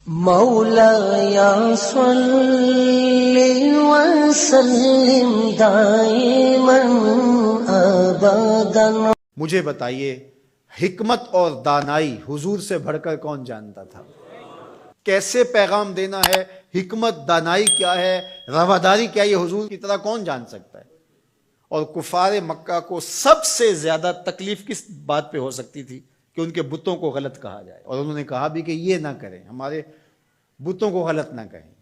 مولایا صلی وسلم دائما ابدا۔ مجھے بتائیے، حکمت اور دانائی حضور سے بڑھ کر کون جانتا تھا؟ کیسے پیغام دینا ہے، حکمت دانائی کیا ہے، رواداری کیا ہے، یہ حضور کی طرح کون جان سکتا ہے؟ اور کفار مکہ کو سب سے زیادہ تکلیف کس بات پہ ہو سکتی تھی کہ ان کے بتوں کو غلط کہا جائے، اور انہوں نے کہا بھی کہ یہ نہ کریں، ہمارے بتوں کو غلط نہ کہیں،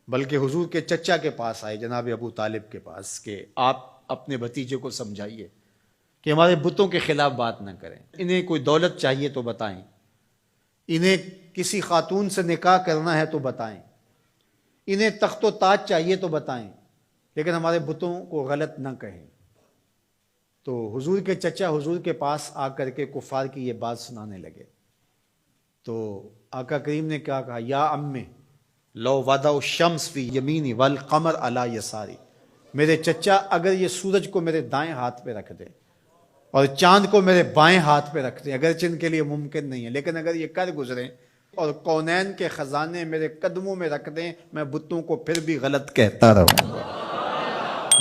بلکہ حضور کے چچا کے پاس آئے، جناب ابو طالب کے پاس، کہ آپ اپنے بھتیجے کو سمجھائیے کہ ہمارے بتوں کے خلاف بات نہ کریں، انہیں کوئی دولت چاہیے تو بتائیں، انہیں کسی خاتون سے نکاح کرنا ہے تو بتائیں، انہیں تخت و تاج چاہیے تو بتائیں، لیکن ہمارے بتوں کو غلط نہ کہیں۔ تو حضور کے چچا حضور کے پاس آ کر کے کفار کی یہ بات سنانے لگے، تو آقا کریم نے کیا کہا؟ یا امی لو وضع الشمس فی یمینی والقمر علی یساری، میرے چچا اگر یہ سورج کو میرے دائیں ہاتھ پہ رکھ دیں اور چاند کو میرے بائیں ہاتھ پہ رکھ دیں، اگرچہ ان کے لیے ممکن نہیں ہے، لیکن اگر یہ کر گزریں اور کونین کے خزانے میرے قدموں میں رکھ دیں، میں بتوں کو پھر بھی غلط کہتا رہوں گا،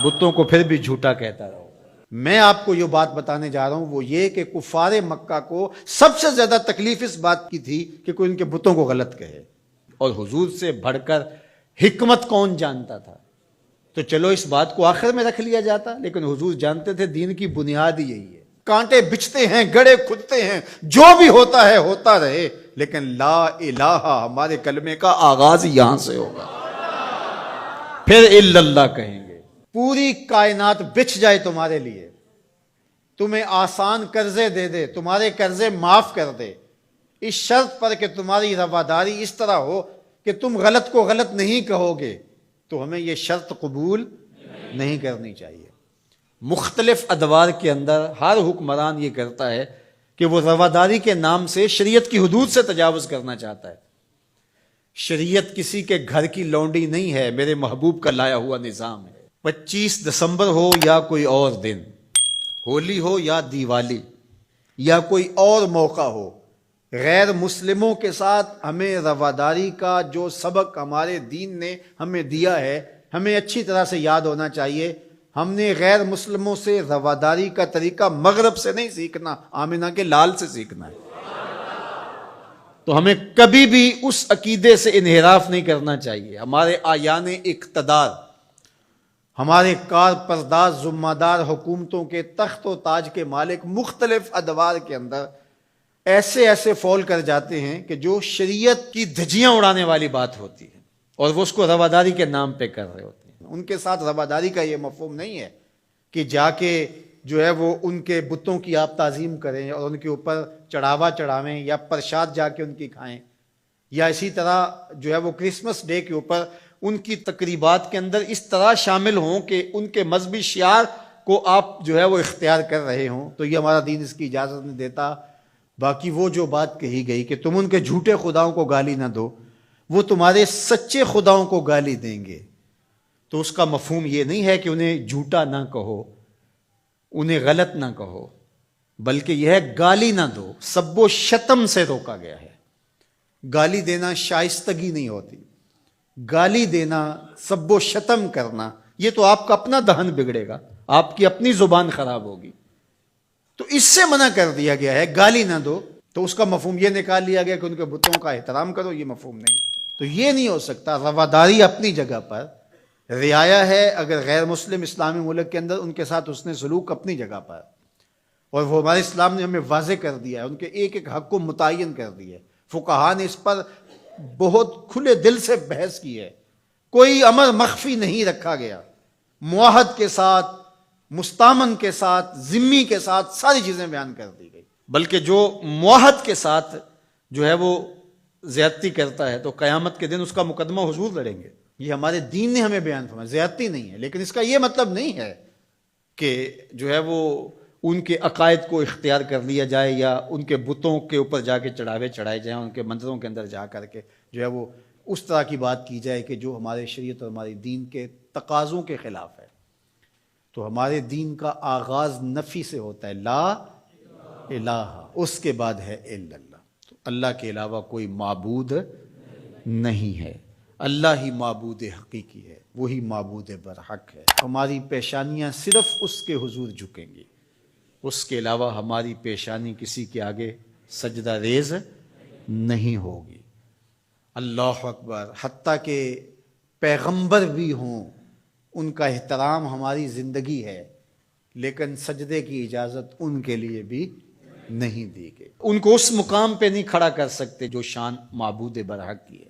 بتوں کو پھر بھی جھوٹا کہتا رہوں گا۔ میں آپ کو یہ بات بتانے جا رہا ہوں، وہ یہ کہ کفار مکہ کو سب سے زیادہ تکلیف اس بات کی تھی کہ کوئی ان کے بتوں کو غلط کہے، اور حضور سے بڑھ کر حکمت کون جانتا تھا؟ تو چلو اس بات کو آخر میں رکھ لیا جاتا، لیکن حضور جانتے تھے دین کی بنیاد ہی یہی ہے، کانٹے بچھتے ہیں، گڑے کھدتے ہیں، جو بھی ہوتا ہے ہوتا رہے، لیکن لا الہ ہمارے کلمے کا آغاز یہاں سے ہوگا، پھر الا اللہ کہیں گے۔ پوری کائنات بچھ جائے تمہارے لیے، تمہیں آسان قرضے دے دے، تمہارے قرضے معاف کر دے، اس شرط پر کہ تمہاری رواداری اس طرح ہو کہ تم غلط کو غلط نہیں کہو گے، تو ہمیں یہ شرط قبول نہیں کرنی چاہیے۔ مختلف ادوار کے اندر ہر حکمران یہ کرتا ہے کہ وہ رواداری کے نام سے شریعت کی حدود سے تجاوز کرنا چاہتا ہے۔ شریعت کسی کے گھر کی لونڈی نہیں ہے، میرے محبوب کا لایا ہوا نظام ہے۔ 25 دسمبر ہو یا کوئی اور دن، ہولی ہو یا دیوالی یا کوئی اور موقع ہو، غیر مسلموں کے ساتھ ہمیں رواداری کا جو سبق ہمارے دین نے ہمیں دیا ہے، ہمیں اچھی طرح سے یاد ہونا چاہیے۔ ہم نے غیر مسلموں سے رواداری کا طریقہ مغرب سے نہیں سیکھنا، آمنہ کے لال سے سیکھنا ہے۔ تو ہمیں کبھی بھی اس عقیدے سے انحراف نہیں کرنا چاہیے۔ ہمارے آیان اقتدار، ہمارے کار پرداز ذمہ دار حکومتوں کے تخت و تاج کے مالک مختلف ادوار کے اندر ایسے فول کر جاتے ہیں کہ جو شریعت کی دھجیاں اڑانے والی بات ہوتی ہے، اور وہ اس کو رواداری کے نام پہ کر رہے ہوتے ہیں۔ ان کے ساتھ رواداری کا یہ مفہوم نہیں ہے کہ جا کے جو ہے وہ ان کے بتوں کی آپ تعظیم کریں اور ان کے اوپر چڑھاوا چڑھاویں، یا پرشاد جا کے ان کی کھائیں، یا اسی طرح جو ہے وہ کرسمس ڈے کے اوپر ان کی تقریبات کے اندر اس طرح شامل ہوں کہ ان کے مذہبی شعار کو آپ جو ہے وہ اختیار کر رہے ہوں، تو یہ ہمارا دین اس کی اجازت نہیں دیتا۔ باقی وہ جو بات کہی گئی کہ تم ان کے جھوٹے خداؤں کو گالی نہ دو، وہ تمہارے سچے خداؤں کو گالی دیں گے، تو اس کا مفہوم یہ نہیں ہے کہ انہیں جھوٹا نہ کہو، انہیں غلط نہ کہو، بلکہ یہ ہے گالی نہ دو۔ سب و شتم سے روکا گیا ہے۔ گالی دینا شائستگی نہیں ہوتی، گالی دینا، سب و شتم کرنا، یہ تو آپ کا اپنا دہن بگڑے گا، آپ کی اپنی زبان خراب ہوگی، تو اس سے منع کر دیا گیا ہے۔ گالی نہ دو، تو اس کا مفہوم یہ نکال لیا گیا کہ ان کے بتوں کا احترام کرو، یہ مفہوم نہیں۔ تو یہ نہیں ہو سکتا۔ رواداری اپنی جگہ پر، رعایا ہے اگر غیر مسلم اسلامی ملک کے اندر، ان کے ساتھ حسن سلوک اپنی جگہ پر، اور وہ ہمارے اسلام نے ہمیں واضح کر دیا ہے، ان کے ایک ایک حق کو متعین کر دیا ہے۔ فقہا نے اس پر بہت کھلے دل سے بحث کی ہے، کوئی امر مخفی نہیں رکھا گیا، معاہد کے ساتھ، مستامن کے ساتھ، ذمی کے ساتھ ساری چیزیں بیان کر دی گئی، بلکہ جو معاہد کے ساتھ جو ہے وہ زیادتی کرتا ہے تو قیامت کے دن اس کا مقدمہ حضور لڑیں گے۔ یہ ہمارے دین نے ہمیں بیان فرمایا، زیادتی نہیں ہے، لیکن اس کا یہ مطلب نہیں ہے کہ جو ہے وہ ان کے عقائد کو اختیار کر لیا جائے، یا ان کے بتوں کے اوپر جا کے چڑھاوے چڑھائے جائیں، ان کے مندروں کے اندر جا کر کے جو ہے وہ اس طرح کی بات کی جائے کہ جو ہمارے شریعت اور ہمارے دین کے تقاضوں کے خلاف ہے۔ تو ہمارے دین کا آغاز نفی سے ہوتا ہے، لا الہ، اس کے بعد ہے الا اللہ، تو اللہ کے علاوہ کوئی معبود نہیں ہے، اللہ ہی معبود حقیقی ہے، وہی معبود برحق ہے۔ ہماری پیشانیاں صرف اس کے حضور جھکیں گی، اس کے علاوہ ہماری پیشانی کسی کے آگے سجدہ ریز نہیں ہوگی۔ اللہ اکبر۔ حتیٰ کہ پیغمبر بھی ہوں، ان کا احترام ہماری زندگی ہے، لیکن سجدے کی اجازت ان کے لیے بھی نہیں دی گئی۔ ان کو اس مقام پہ نہیں کھڑا کر سکتے جو شان معبود برحق کی ہے۔